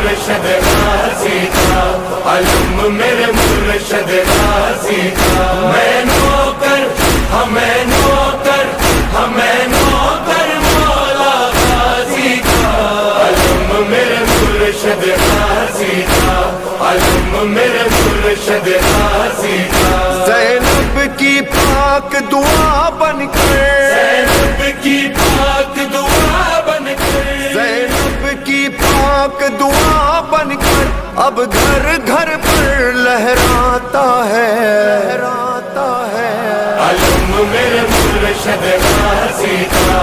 مرشد غازی کا، علم میرے مرشد غازی کا، میں نوکر ہمیں نوکر ہمیں نوکر مولا غازی کا، علم میرے مرشد غازی کا، علم میرے مرشد غازی کا، زینب کی پاک دعا بن کر، زینب کی پاک دعا بن کر، زینب کی پاک دعا بن کر اب گھر گھر پر لہراتا ہے، لہراتا ہے، علم میرے مرشد غازی کا،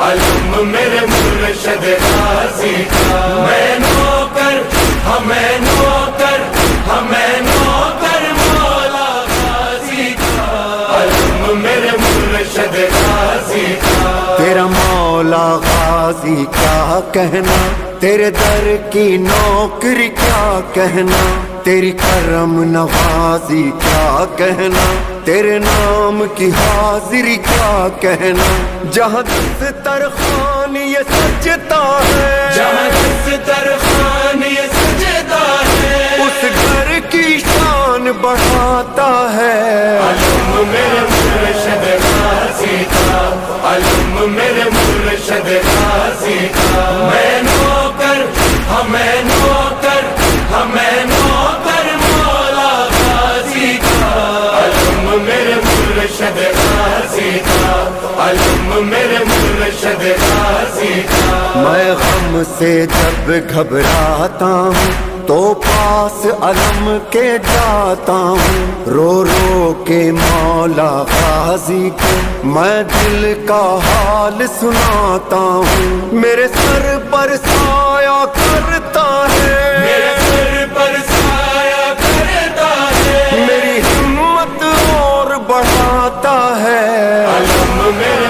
علم میرے مرشد غازی کا، میں نوکر ہمیں نوکر ہمیں نوکر مولا غازی کا، علم میرے مرشد غازی کا، تیرا مولا غازی کیا کہنا، تیرے در کی نوکری کیا کہنا، تیری کرم نوازی کیا کہنا، تیرے نام کی حاضری کیا کہنا، جہاں دسترخوان یہ سجتا ہے، جہاں دسترخوان یہ سجدہ ہے، اس گھر کی شان بڑھاتا ہے، علم میرے مرشد غازی کا، علم میرے مرشد غازی کا، میں نوکر ہمیں نوکر ہمیں نوکر مولا غازی کا، علم میرے مرشد غازی کا، علم میرے مرشد غازی کا، میں غم سے جب گھبراتا ہوں تو پاس علم کے جاتا ہوں، رو رو کے مولا غازی کو میں دل کا حال سناتا ہوں، میرے سر پر سایہ کرتا ہے، میرے سر پر سایہ کرتا ہے، میری ہمت اور بڑھاتا ہے، علم میرے